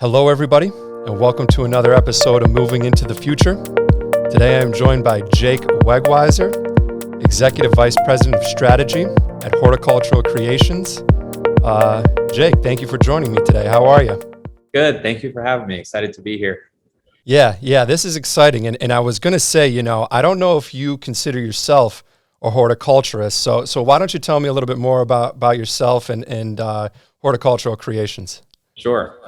Hello, everybody, and welcome to another episode of Moving into the Future. Today, I am joined by Jake Wegweiser, Executive Vice President of Strategy at Horticultural Creations. Jake, thank you for joining me today. How are you? Good. Thank you for having me. Excited to be here. Yeah, this is exciting. And I was going to say, I don't know if you consider yourself a horticulturist. So why don't you tell me a little bit more about yourself and Horticultural Creations? Sure.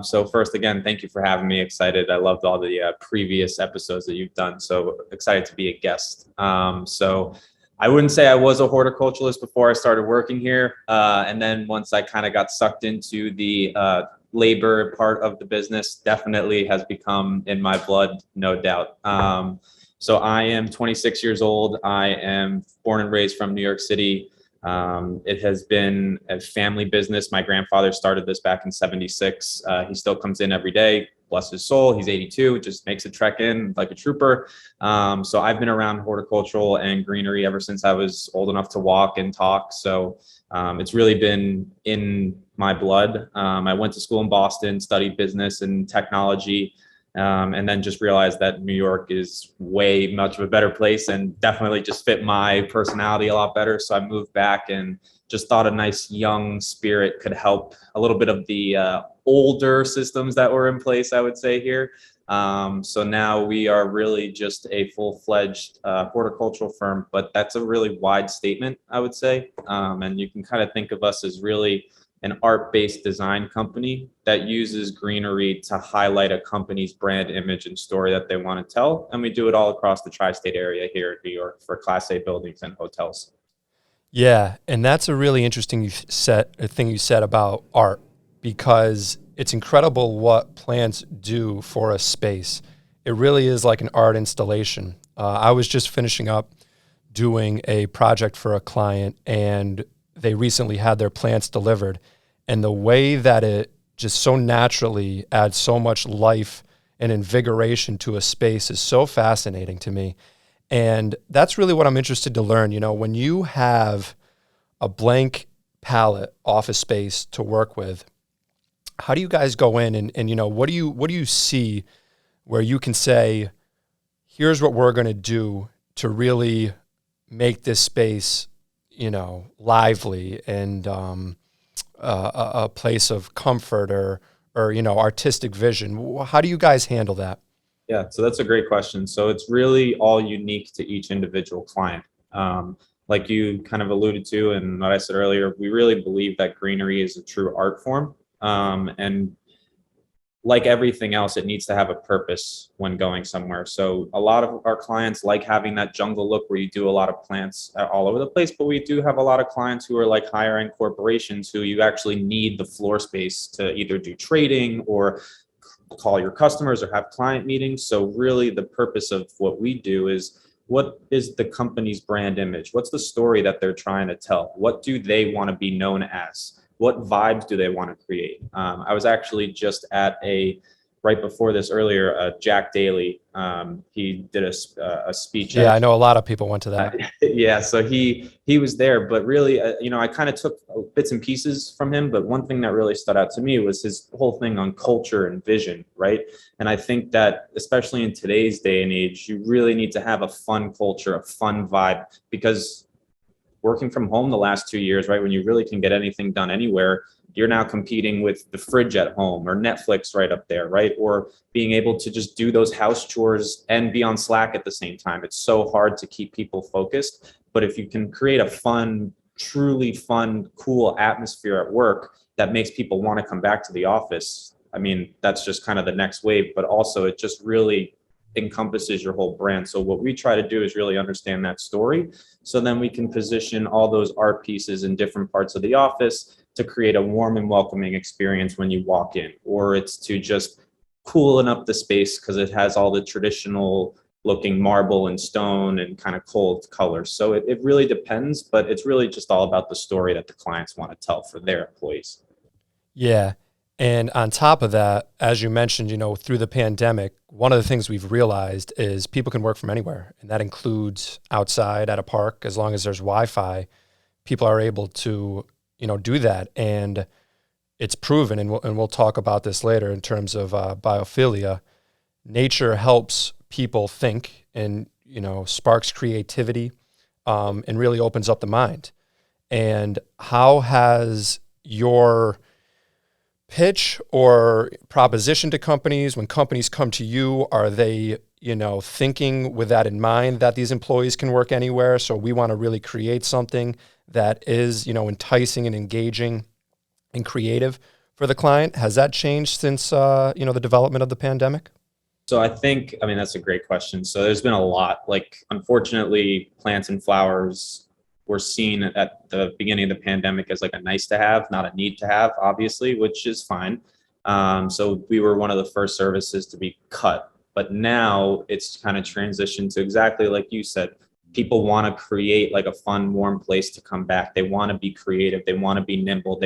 So first, again, thank you for having me. Excited. I loved all the previous episodes that you've done. So excited to be a guest. So I wouldn't say I was a horticulturalist before I started working here. And then once I kind of got sucked into the labor part of the business, definitely has become in my blood, no doubt. So I am 26 years old. I am born and raised from New York City. It has been a family business. My grandfather started this back in '76. He still comes in every day, bless his soul. He's 82, just makes a trek in like a trooper. So I've been around horticultural and greenery ever since I was old enough to walk and talk. So it's really been in my blood. I went to school in Boston, studied business and technology. And then just realized that New York is way much of a better place and definitely just fit my personality a lot better. So I moved back and just thought a nice young spirit could help a little bit of the older systems that were in place, I would say here. So now we are really just a full-fledged horticultural firm, but that's a really wide statement, I would say. And you can kind of think of us as really an art-based design company that uses greenery to highlight a company's brand image and story that they want to tell. And we do it all across the tri-state area here in New York for Class A buildings and hotels. Yeah, and that's a really interesting thing you said about art, because it's incredible what plants do for a space. It really is like an art installation. I was just finishing up doing a project for a client, and they recently had their plants delivered. And the way that it just so naturally adds so much life and invigoration to a space is so fascinating to me. And that's really what I'm interested to learn. When you have a blank palette office space to work with, how do you guys go in and what do you see where you can say, here's what we're going to do to really make this space, lively and a place of comfort or artistic vision? How do you guys handle that? Yeah, so that's a great question. So it's really all unique to each individual client. Like you kind of alluded to, and what I said earlier, we really believe that greenery is a true art form. And like everything else, it needs to have a purpose when going somewhere. So a lot of our clients like having that jungle look where you do a lot of plants all over the place, but we do have a lot of clients who are like higher end corporations who you actually need the floor space to either do trading or call your customers or have client meetings. So really the purpose of what we do is, what is the company's brand image? What's the story that they're trying to tell? What do they want to be known as? What vibes do they want to create? I was actually just at right before this earlier, Jack Daly. He did a speech. Yeah, I know a lot of people went to that. Yeah, so he was there, but really, I kind of took bits and pieces from him. But one thing that really stood out to me was his whole thing on culture and vision, right? And I think that especially in today's day and age, you really need to have a fun culture, a fun vibe, because working from home the last 2 years, right, when you really can get anything done anywhere, you're now competing with the fridge at home or Netflix right up there, right? Or being able to just do those house chores and be on Slack at the same time. It's so hard to keep people focused. But if you can create a fun, truly fun, cool atmosphere at work that makes people want to come back to the office, I mean, that's just kind of the next wave. But also it just really encompasses your whole brand. So what we try to do is really understand that story. So then we can position all those art pieces in different parts of the office to create a warm and welcoming experience when you walk in, or it's to just coolen up the space because it has all the traditional looking marble and stone and kind of cold colors. So it really depends, but it's really just all about the story that the clients want to tell for their employees. Yeah. And on top of that, as you mentioned, through the pandemic, one of the things we've realized is people can work from anywhere. And that includes outside at a park. As long as there's Wi-Fi, people are able to, do that. And it's proven, and we'll talk about this later in terms of biophilia. Nature helps people think, and sparks creativity, and really opens up the mind. And how has your pitch or proposition to companies, when companies come to you, are they thinking with that in mind, that these employees can work anywhere? So we want to really create something that is, enticing and engaging and creative for the client. Has that changed since, the development of the pandemic? So I mean, that's a great question. So there's been a lot. Like, unfortunately, plants and flowers were seen at the beginning of the pandemic as like a nice to have, not a need to have, obviously, which is fine. So we were one of the first services to be cut. But now it's kind of transitioned to exactly like you said. People want to create like a fun, warm place to come back. They want to be creative. They want to be nimble.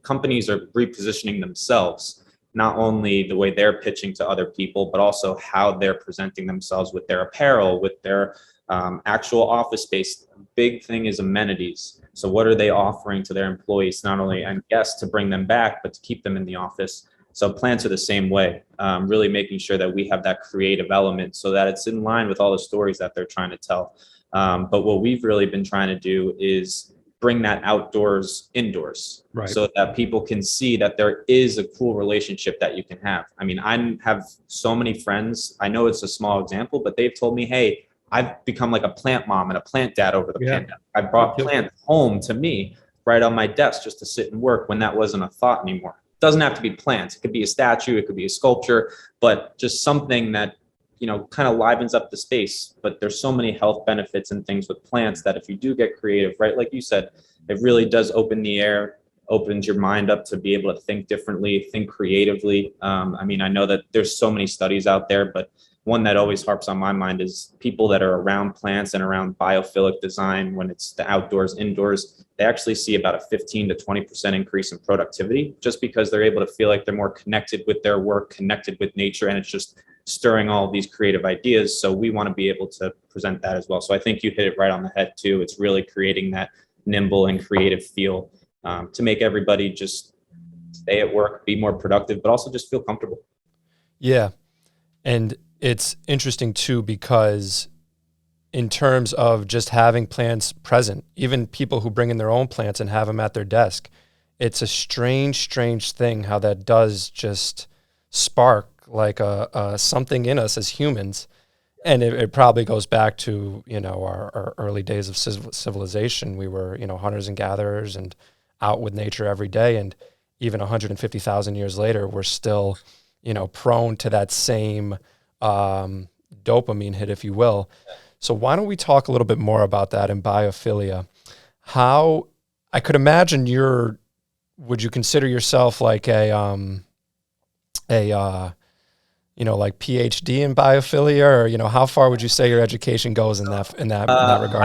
Companies are repositioning themselves, not only the way they're pitching to other people, but also how they're presenting themselves with their apparel, with their actual office space. Big thing is amenities. So what are they offering to their employees, not only and guests to bring them back, but to keep them in the office? So plants are the same way, really making sure that we have that creative element so that it's in line with all the stories that they're trying to tell. But what we've really been trying to do is bring that outdoors indoors, right, so that people can see that there is a cool relationship that you can have. I mean, I have so many friends. I know it's a small example, but they've told me, hey, I've become like a plant mom and a plant dad over the pandemic. I brought plants home to me right on my desk just to sit and work when that wasn't a thought anymore. It doesn't have to be plants. It could be a statue. It could be a sculpture, but just something that, kind of livens up the space. But there's so many health benefits and things with plants that if you do get creative, right, like you said, it really does open the air, opens your mind up to be able to think differently, think creatively. I mean, I know that there's so many studies out there, but one that always harps on my mind is people that are around plants and around biophilic design, when it's the outdoors, indoors, they actually see about a 15 to 20% increase in productivity, just because they're able to feel like they're more connected with their work, connected with nature, and it's just stirring all of these creative ideas. So we want to be able to present that as well. So I think you hit it right on the head too. It's really creating that nimble and creative feel to make everybody just stay at work, be more productive, but also just feel comfortable. Yeah. And it's interesting too, because in terms of just having plants present, even people who bring in their own plants and have them at their desk, it's a strange thing how that does just spark like a something in us as humans. And it probably goes back to, our early days of civilization. We were, hunters and gatherers and out with nature every day. And even 150,000 years later, we're still, prone to that same dopamine hit, if you will. So why don't we talk a little bit more about that in biophilia? How, I could imagine would you consider yourself like like PhD in biophilia, or how far would you say your education goes in that regard?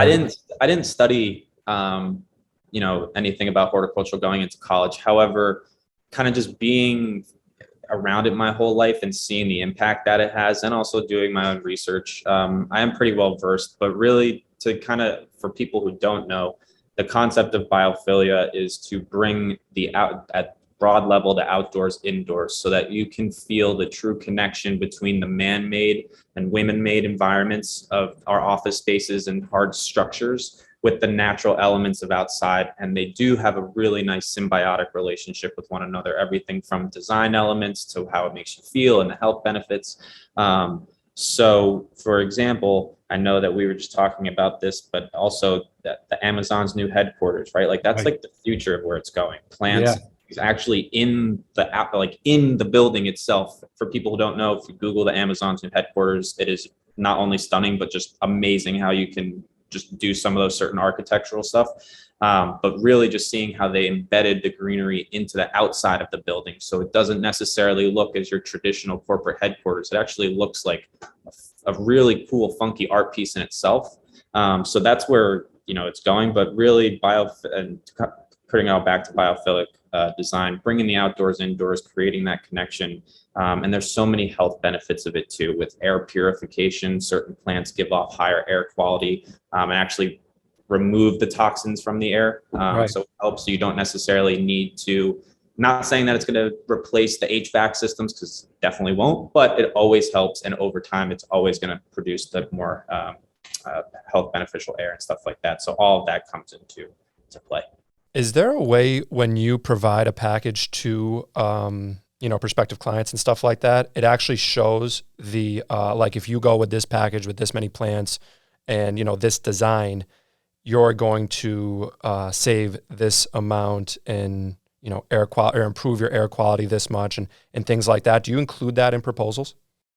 I didn't study anything about horticulture going into college. However, kind of just being around it my whole life and seeing the impact that it has, and also doing my own research, I am pretty well versed. But really, to kind of, for people who don't know, the concept of biophilia is to bring at broad level the outdoors indoors, so that you can feel the true connection between the man-made and women-made environments of our office spaces and hard structures with the natural elements of outside. And they do have a really nice symbiotic relationship with one another, everything from design elements to how it makes you feel and the health benefits. So for example, I know that we were just talking about this, but also that the Amazon's new headquarters, right? Like that's like the future of where it's going. Plants is actually in the building itself. For people who don't know, if you Google the Amazon's new headquarters, it is not only stunning, but just amazing how you can just do some of those certain architectural stuff. But really just seeing how they embedded the greenery into the outside of the building. So it doesn't necessarily look as your traditional corporate headquarters. It actually looks like a really cool, funky art piece in itself. So that's where, it's going, but really putting it all back to biophilic design, bringing the outdoors indoors, creating that connection. And there's so many health benefits of it too, with air purification. Certain plants give off higher air quality and actually remove the toxins from the air. So it helps. You don't necessarily need to Not saying that it's going to replace the HVAC systems, because it definitely won't, but it always helps. And over time, it's always going to produce the more health beneficial air and stuff like that. So all of that comes into play. Is there a way when you provide a package to, prospective clients and stuff like that, it actually shows the, like if you go with this package with this many plants and, this design, you're going to save this amount in, air quality, or improve your air quality this much and things like that. Do you include that in proposals?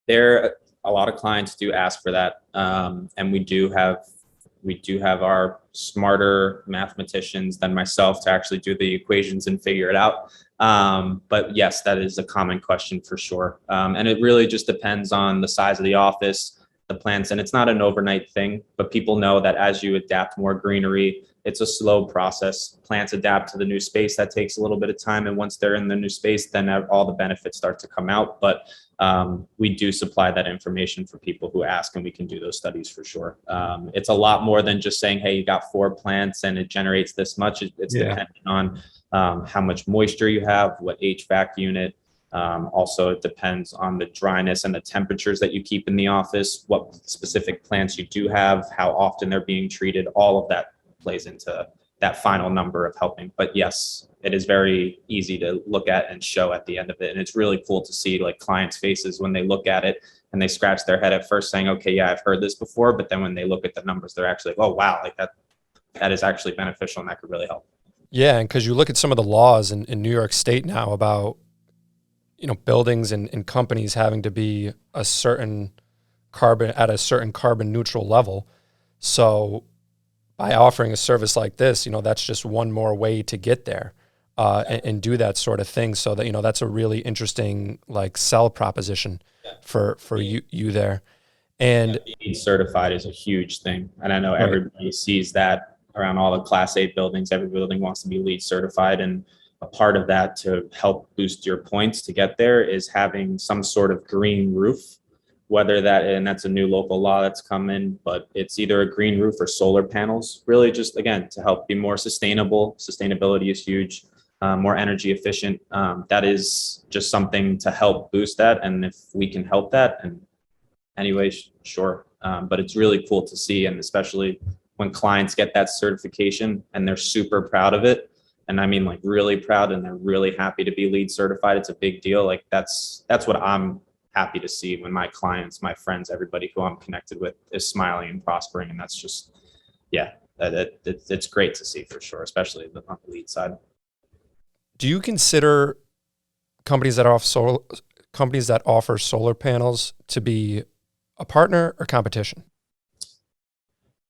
A lot of clients do ask for that. And we do have our smarter mathematicians than myself to actually do the equations and figure it out. But yes, that is a common question for sure. And it really just depends on the size of the office, the plants, and it's not an overnight thing, but people know that as you adapt more greenery, it's a slow process. Plants adapt to the new space. That takes a little bit of time. And once they're in the new space, then all the benefits start to come out. But we do supply that information for people who ask, and we can do those studies for sure. It's a lot more than just saying, hey, you got 4 plants and it generates this much. It's dependent on how much moisture you have, what HVAC unit. Also, it depends on the dryness and the temperatures that you keep in the office, what specific plants you do have, how often they're being treated. All of that plays into that final number of helping. But yes, it is very easy to look at and show at the end of it. And it's really cool to see like clients' faces when they look at it and they scratch their head at first saying, okay, yeah, I've heard this before. But then when they look at the numbers, they're actually like, oh, wow, like that is actually beneficial and that could really help. Yeah. And because you look at some of the laws in New York State now about, buildings and companies having to be a certain carbon neutral level. So by offering a service like this, that's just one more way to get there and do that sort of thing. So that, that's a really interesting like sell proposition for you there. And being certified is a huge thing. And I know everybody sees that around all the Class A buildings. Every building wants to be LEED certified. And a part of that to help boost your points to get there is having some sort of green roof, and that's a new local law that's come in, but it's either a green roof or solar panels, really just, again, to help be more sustainable. Sustainability is huge, more energy efficient. That is just something to help boost that. And if we can help that in any way, sure. But it's really cool to see. And especially when clients get that certification and they're super proud of it. And I mean, like really proud, and they're really happy to be LEED certified. It's a big deal. Like that's what I'm happy to see when my clients, my friends, everybody who I'm connected with is smiling and prospering. And that's just, it's great to see for sure, especially on the LEED side. Do you consider companies that offer solar panels to be a partner or competition?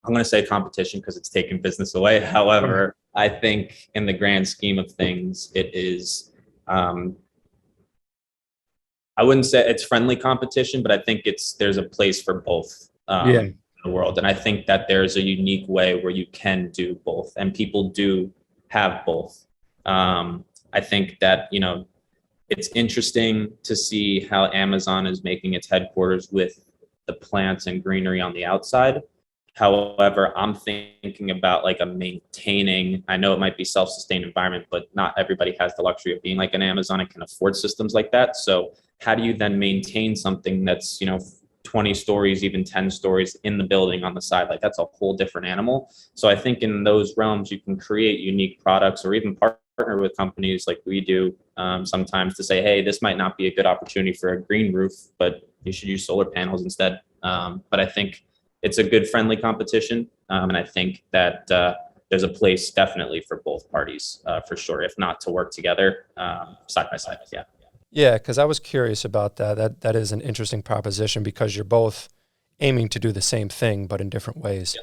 I'm going to say competition because it's taking business away. However, I think in the grand scheme of things, it is, I wouldn't say it's friendly competition, but I think there's a place for both in the world. And I think that there's a unique way where you can do both, and people do have both. I think that, it's interesting to see how Amazon is making its headquarters with the plants and greenery on the outside. However, I'm thinking about like I know it might be self-sustained environment, but not everybody has the luxury of being like an Amazon and can afford systems like that. So how do you then maintain something that's, 20 stories, even 10 stories in the building on the side? Like that's a whole different animal. So I think in those realms, you can create unique products or even partner with companies like we do sometimes to say, hey, this might not be a good opportunity for a green roof, but you should use solar panels instead. But I think it's a good friendly competition. And I think that there's a place definitely for both parties for sure, if not to work together side by side. Yeah. Yeah, because I was curious about that. That is an interesting proposition because you're both aiming to do the same thing, but in different ways.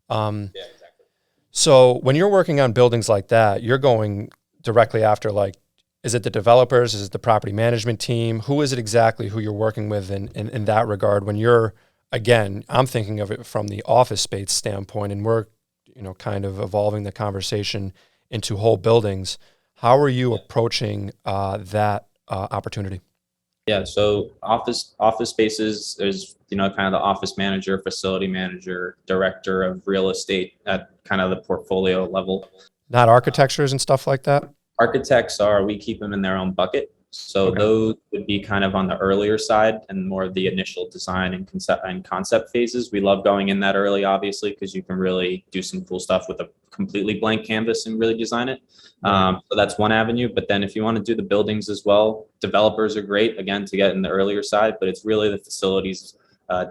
Exactly. So when you're working on buildings like that, you're going directly after is it the developers? Is it the property management team? Who is it exactly who you're working with in that regard when you're, again, I'm thinking of it from the office space standpoint, and we're, kind of evolving the conversation into whole buildings. How are you approaching that opportunity? Yeah, so office spaces, there's, kind of the office manager, facility manager, director of real estate at kind of the portfolio level. Not architectures and stuff like that? Architects we keep them in their own bucket. So those would be kind of on the earlier side and more of the initial design and concept phases. We love going in that early, obviously, because you can really do some cool stuff with a completely blank canvas and really design it. So that's one avenue. But then if you want to do the buildings as well, developers are great, again, to get in the earlier side, but it's really the facilities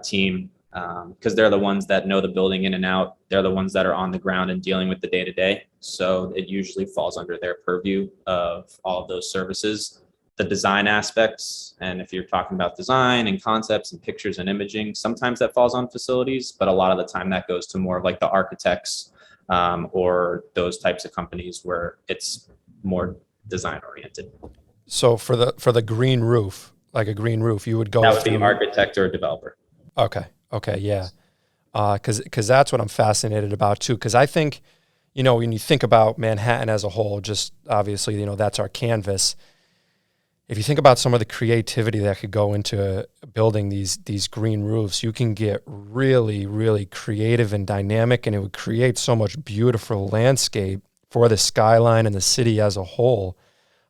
team, because they're the ones that know the building in and out. They're the ones that are on the ground and dealing with the day-to-day. So it usually falls under their purview of all of those services. The design aspects, and if you're talking about design and concepts and pictures and imaging, sometimes that falls on facilities, but a lot of the time that goes to more of like the architects or those types of companies where it's more design oriented. So for the green roof, like a green roof, you would go that would be an architect or a developer. Okay, yeah, because that's what I'm fascinated about too. Because I think, when you think about Manhattan as a whole, just obviously, that's our canvas. If you think about some of the creativity that could go into building these green roofs, you can get really, really creative and dynamic, and it would create so much beautiful landscape for the skyline and the city as a whole.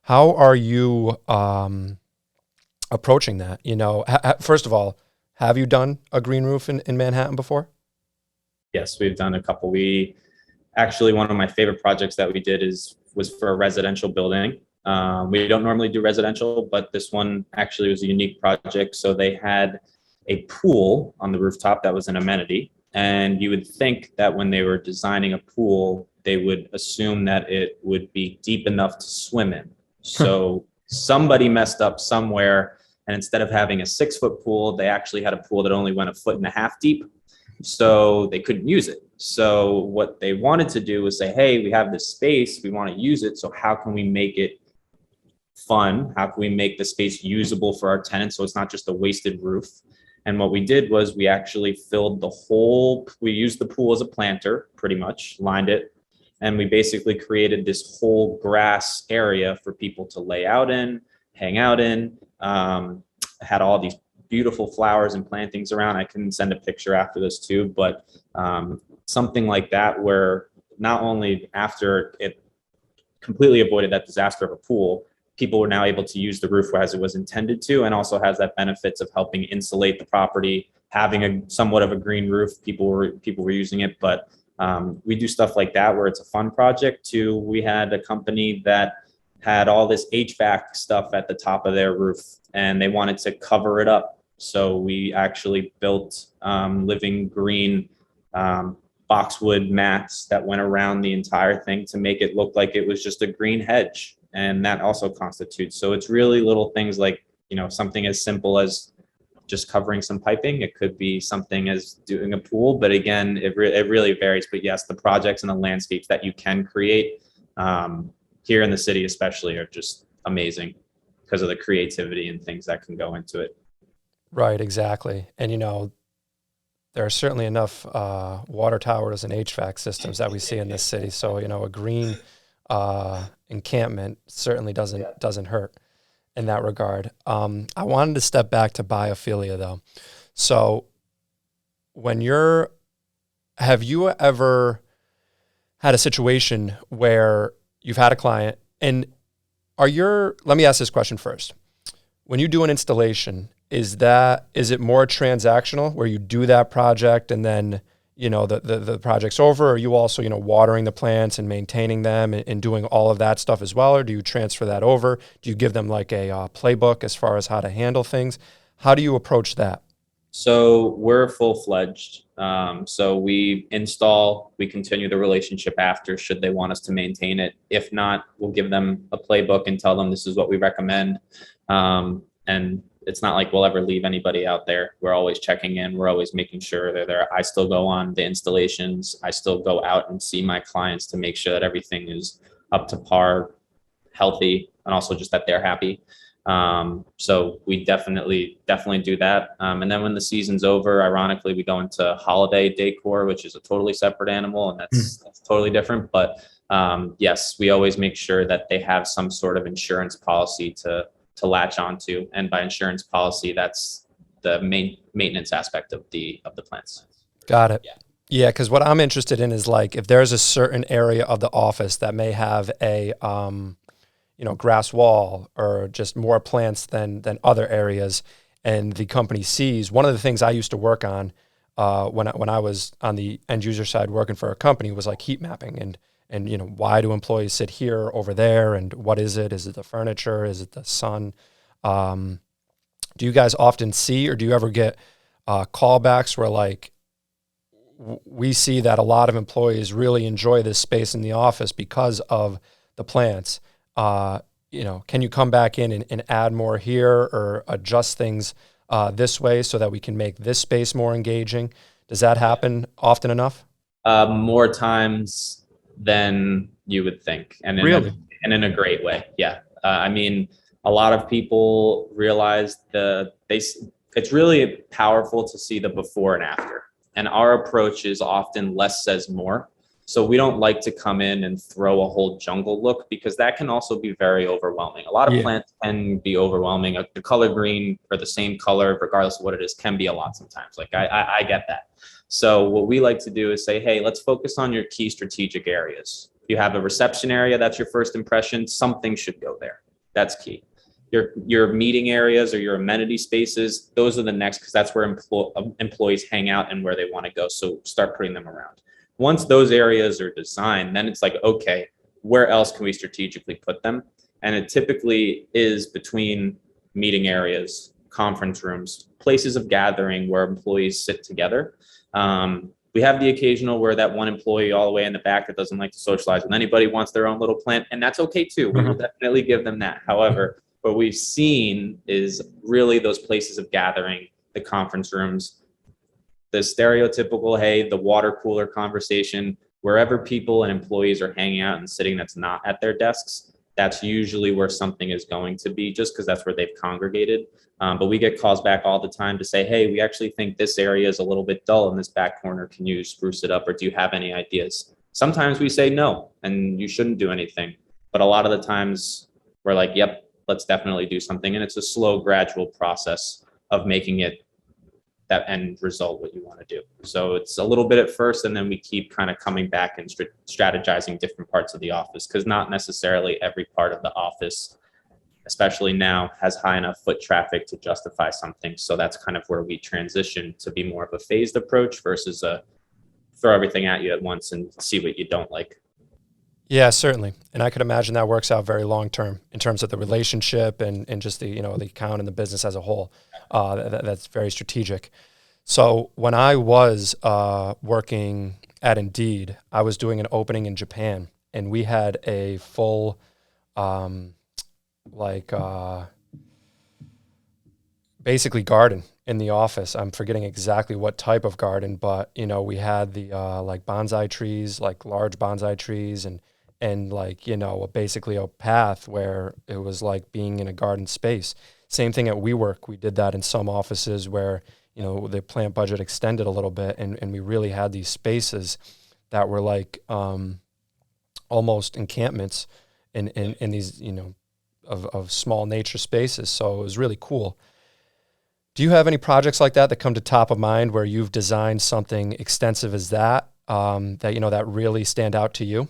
How are you approaching that? First of all, have you done a green roof in Manhattan before? Yes, we've done a couple. We actually, one of my favorite projects that we did was for a residential building. We don't normally do residential, but this one actually was a unique project. So they had a pool on the rooftop that was an amenity. And you would think that when they were designing a pool, they would assume that it would be deep enough to swim in. So somebody messed up somewhere. And instead of having a 6-foot pool, they actually had a pool that only went 1.5 feet deep. So they couldn't use it. So what they wanted to do was say, hey, we have this space, we want to use it. So how can we make it fun? How can we make the space usable for our tenants so it's not just a wasted roof? And what we did was we actually filled we used the pool as a planter, pretty much, lined it. And we basically created this whole grass area for people to lay out in, hang out in, had all these beautiful flowers and plantings around. I can send a picture after this too, but something like that where not only after it completely avoided that disaster of a pool, people were now able to use the roof as it was intended to, and also has that benefits of helping insulate the property, having a somewhat of a green roof. People were using it, but we do stuff like that where it's a fun project too. We had a company that had all this HVAC stuff at the top of their roof, and they wanted to cover it up. So we actually built living green boxwood mats that went around the entire thing to make it look like it was just a green hedge. And that also constitutes. So it's really little things like, something as simple as just covering some piping. It could be something as doing a pool, but again, it really varies. But yes, the projects and the landscapes that you can create here in the city especially are just amazing because of the creativity and things that can go into it. Right, exactly. And, there are certainly enough water towers and HVAC systems that we see in this city. So, a green encampment certainly doesn't hurt in that regard. I wanted to step back to biophilia though. So have you ever had a situation where you've had a client and let me ask this question first. When you do an installation, is it more transactional where you do that project and then the project's over? Or are you also, watering the plants and maintaining them and doing all of that stuff as well? Or do you transfer that over? Do you give them like a playbook as far as how to handle things? How do you approach that? So we're full-fledged. So we install, we continue the relationship after, should they want us to maintain it. If not, we'll give them a playbook and tell them this is what we recommend. And it's not like we'll ever leave anybody out there. We're always checking in. We're always making sure they're there. I still go on the installations. I still go out and see my clients to make sure that everything is up to par, healthy, and also just that they're happy. So we definitely do that. And then when the season's over, ironically, we go into holiday decor, which is a totally separate animal, and that's totally different. But yes, we always make sure that they have some sort of insurance policy to latch onto. And by insurance policy, that's the main maintenance aspect of the plants. Got it. Yeah, because what I'm interested in is like if there's a certain area of the office that may have a grass wall or just more plants than other areas, and the company sees. One of the things I used to work on when I was on the end user side working for a company was like heat mapping and why do employees sit here over there, and what is it? Is it the furniture? Is it the sun? Do you guys often see, or do you ever get callbacks where like we see that a lot of employees really enjoy this space in the office because of the plants? Can you come back in and add more here or adjust things this way so that we can make this space more engaging? Does that happen often enough? More times than you would think, and in a great way. Yeah. I mean, a lot of people realize it's really powerful to see the before and after. And our approach is often less says more. So we don't like to come in and throw a whole jungle look, because that can also be very overwhelming. A lot of plants can be overwhelming. The color green or the same color, regardless of what it is, can be a lot sometimes. Like I get that. So what we like to do is say, hey, let's focus on your key strategic areas. If you have a reception area, that's your first impression, something should go there. That's key. Your meeting areas or your amenity spaces, those are the next, because that's where employees hang out and where they want to go. So start putting them around. Once those areas are designed, then it's like, okay, where else can we strategically put them? And it typically is between meeting areas, conference rooms, places of gathering where employees sit together. We have the occasional where that one employee all the way in the back that doesn't like to socialize with anybody wants their own little plant, and that's okay too. We will definitely give them that. However, what we've seen is really those places of gathering, the conference rooms, the stereotypical, hey, the water cooler conversation, wherever people and employees are hanging out and sitting that's not at their desks, that's usually where something is going to be, just because that's where they've congregated. But we get calls back all the time to say, hey, we actually think this area is a little bit dull in this back corner. Can you spruce it up, or do you have any ideas? Sometimes we say no, and you shouldn't do anything. But a lot of the times we're like, yep, let's definitely do something. And it's a slow, gradual process of making it that end result what you want to do. So it's a little bit at first, and then we keep kind of coming back and strategizing different parts of the office, because not necessarily every part of the office, especially now, has high enough foot traffic to justify something. So that's kind of where we transition to be more of a phased approach versus a throw everything at you at once and see what you don't like. Yeah, certainly. And I could imagine that works out very long term in terms of the relationship and just the the account and the business as a whole. That's very strategic. So when I was working at Indeed, I was doing an opening in Japan, and we had a full basically garden in the office. I'm forgetting exactly what type of garden, but we had the like bonsai trees, like large bonsai trees, and basically a path where it was like being in a garden space. Same thing at WeWork. We did that in some offices where the plant budget extended a little bit, and we really had these spaces that were like almost encampments in these of small nature spaces. So it was really cool. Do you have any projects like that come to top of mind where you've designed something extensive as that that really stand out to you?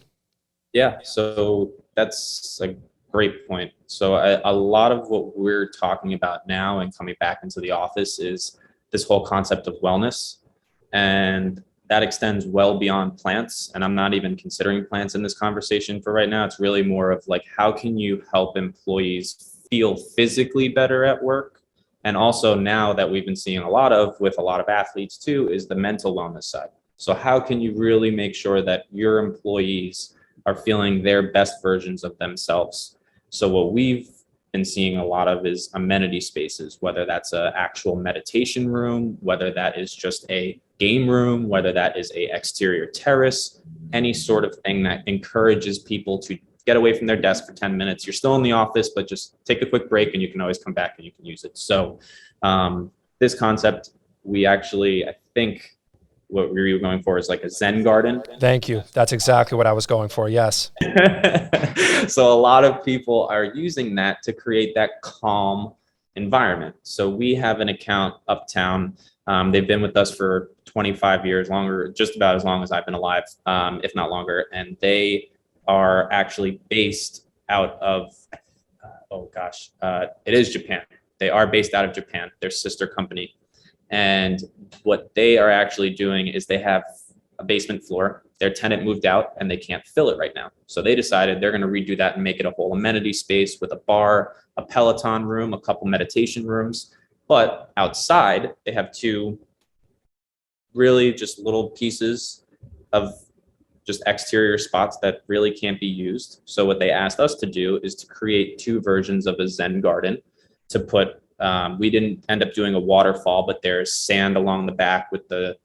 Yeah, so that's a great point. So a lot of what we're talking about now and coming back into the office is this whole concept of wellness. And that extends well beyond plants. And I'm not even considering plants in this conversation for right now. It's really more of like, how can you help employees feel physically better at work? And also now that we've been seeing a lot of with a lot of athletes too, is the mental wellness side. So how can you really make sure that your employees are feeling their best versions of themselves? So what we've been seeing a lot of is amenity spaces, whether that's an actual meditation room, whether that is just a game room, whether that is a exterior terrace, any sort of thing that encourages people to get away from their desk for 10 minutes. You're still in the office, but just take a quick break and you can always come back and you can use it. So this concept, we actually, I think, what we were going for is like a Zen Garden. Thank you. That's exactly what I was going for. Yes. So a lot of people are using that to create that calm environment. So we have an account uptown. They've been with us for 25 years, longer, just about as long as I've been alive, if not longer. And they are actually based out of, it is Japan. They are based out of Japan, their sister company. And what they are actually doing is they have a basement floor. Their tenant moved out and they can't fill it right now. So they decided they're going to redo that and make it a whole amenity space with a bar, a Peloton room, a couple meditation rooms. But outside, they have two really just little pieces of just exterior spots that really can't be used. So what they asked us to do is to create two versions of a Zen Garden to put, we didn't end up doing a waterfall, but there's sand along the back with the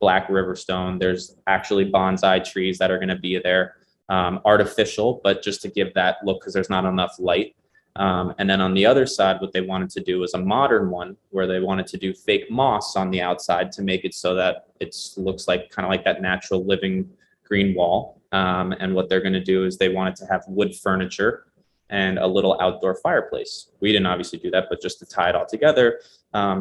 black river stone. There's actually bonsai trees that are going to be there, artificial, but just to give that look because there's not enough light. And then on the other side, what they wanted to do was a modern one where they wanted to do fake moss on the outside to make it so that it looks like kind of like that natural living green wall. And what they're going to do is they wanted to have wood furniture and a little outdoor fireplace. We didn't obviously do that, but just to tie it all together.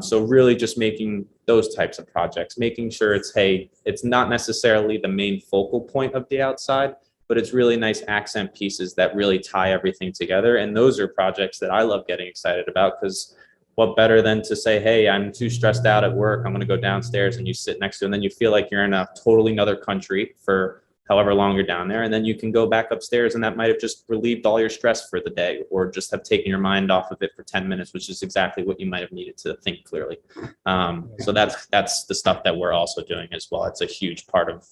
So really just making those types of projects, making sure it's, hey, it's not necessarily the main focal point of the outside, but it's really nice accent pieces that really tie everything together. And those are projects that I love getting excited about, because what better than to say, hey, I'm too stressed out at work, I'm going to go downstairs, and you sit next to it, and then you feel like you're in a totally another country for however long you're down there. And then you can go back upstairs and that might have just relieved all your stress for the day, or just have taken your mind off of it for 10 minutes, which is exactly what you might have needed to think clearly. So that's the stuff that we're also doing as well. It's a huge part of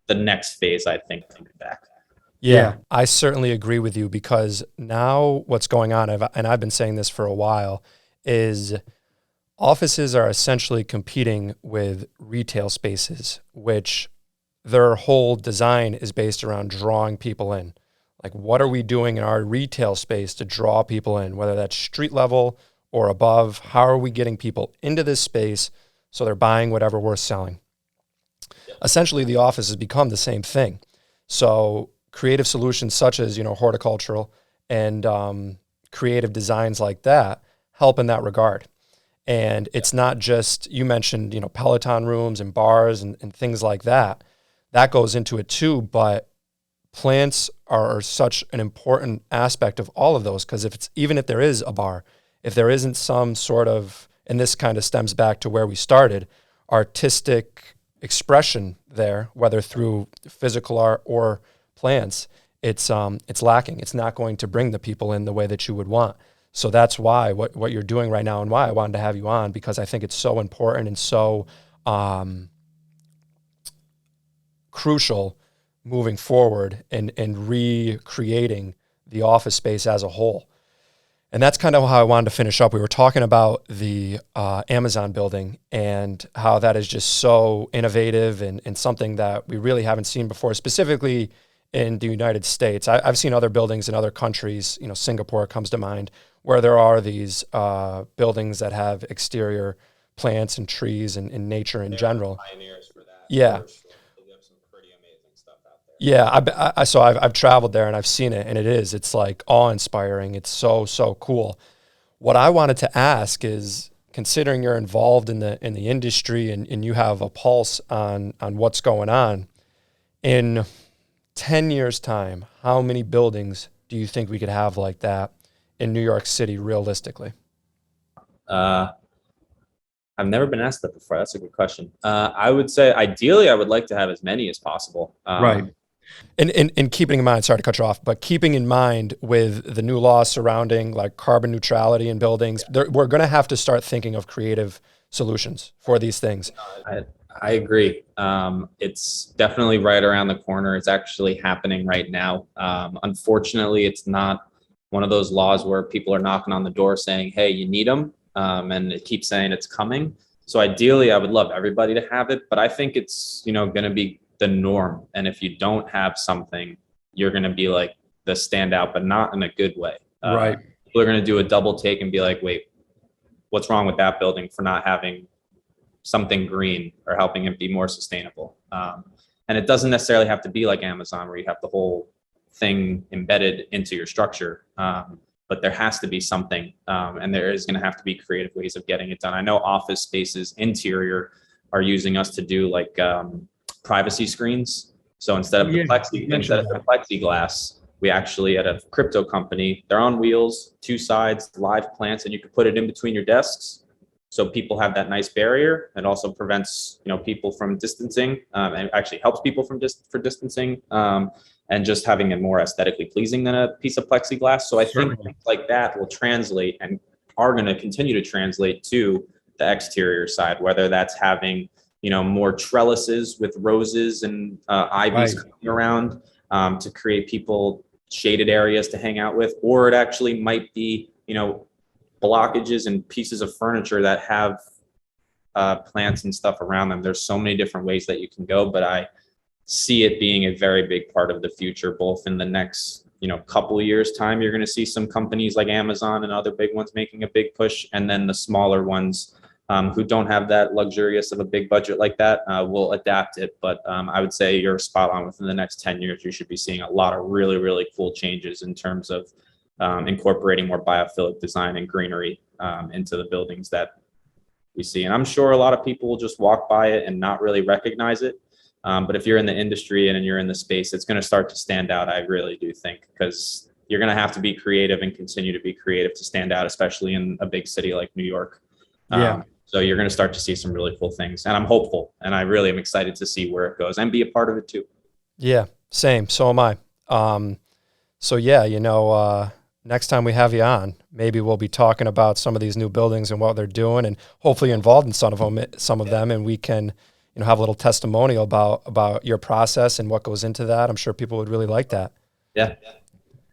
the next phase, I think, thinking back. Yeah, I certainly agree with you, because now what's going on, and I've been saying this for a while, is offices are essentially competing with retail spaces, which their whole design is based around drawing people in. Like, what are we doing in our retail space to draw people in, whether that's street level or above? How are we getting people into this space so they're buying whatever we're selling? Essentially, the office has become the same thing. So creative solutions such as, horticultural and creative designs like that help in that regard. And it's not just, you mentioned, Peloton rooms and bars and things like that. That goes into it too, but plants are such an important aspect of all of those, because even if there is a bar, if there isn't some sort of, and this kind of stems back to where we started, artistic expression there, whether through physical art or plants, it's lacking. It's not going to bring the people in the way that you would want. So that's why what you're doing right now, and why I wanted to have you on, because I think it's so important and so crucial moving forward and recreating the office space as a whole. And that's kind of how I wanted to finish up. We were talking about the Amazon building and how that is just so innovative and something that we really haven't seen before, specifically in the United States. I've seen other buildings in other countries, Singapore comes to mind, where there are these buildings that have exterior plants and trees and nature in general. Pioneers for that. Yeah. They have some pretty amazing stuff out there. Yeah, so I've traveled there and I've seen it, and it's like awe-inspiring. It's so cool. What I wanted to ask is, considering you're involved in the industry and you have a pulse on what's going on, in 10 years' time, how many buildings do you think we could have like that in New York City realistically? I've never been asked that before. That's a good question. I would say ideally I would like to have as many as possible. Right. And keeping in mind, sorry to cut you off, but keeping in mind with the new laws surrounding like carbon neutrality in buildings, we're going to have to start thinking of creative solutions for these things. I agree. It's definitely right around the corner. It's actually happening right now. Unfortunately, it's not one of those laws where people are knocking on the door saying, hey, you need them. And it keeps saying it's coming. So ideally, I would love everybody to have it, but I think it's, going to be the norm. And if you don't have something, you're going to be like the standout, but not in a good way. Right. People are going to do a double take and be like, wait, what's wrong with that building for not having something green or helping it be more sustainable? And it doesn't necessarily have to be like Amazon where you have the whole thing embedded into your structure. But there has to be something, and there is going to have to be creative ways of getting it done. I know office spaces interior are using us to do like privacy screens. So instead of the plexiglass, We actually, at a crypto company, they're on wheels, two sides, live plants, and you can put it in between your desks. So people have that nice barrier. It also prevents, people from distancing, and actually helps people for distancing, and just having it more aesthetically pleasing than a piece of plexiglass. So I think things like that will translate and are going to continue to translate to the exterior side, whether that's having, more trellises with roses and ivies coming around, to create people shaded areas to hang out with, or it actually might be, blockages and pieces of furniture that have plants and stuff around them. There's so many different ways that you can go, but I see it being a very big part of the future, both in the next, couple of years time. You're going to see some companies like Amazon and other big ones making a big push. And then the smaller ones, who don't have that luxurious of a big budget like that, will adapt it. But I would say you're spot on. Within the next 10 years, you should be seeing a lot of really, really cool changes in terms of incorporating more biophilic design and greenery into the buildings that we see. And I'm sure a lot of people will just walk by it and not really recognize it. But if you're in the industry and you're in the space, it's going to start to stand out. I really do think, because you're going to have to be creative and continue to be creative to stand out, especially in a big city like New York. So you're going to start to see some really cool things, and I'm hopeful, and I really am excited to see where it goes and be a part of it too. Yeah, same. So am I. So yeah, next time we have you on, maybe we'll be talking about some of these new buildings and what they're doing, and hopefully involved in some of them, and we can, have a little testimonial about your process and what goes into that. I'm sure people would really like that. Yeah.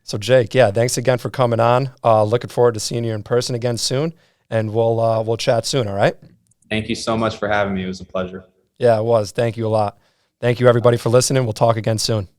So Jake, thanks again for coming on. Looking forward to seeing you in person again soon, and we'll chat soon. All right. Thank you so much for having me. It was a pleasure. Yeah, it was. Thank you a lot. Thank you everybody for listening. We'll talk again soon.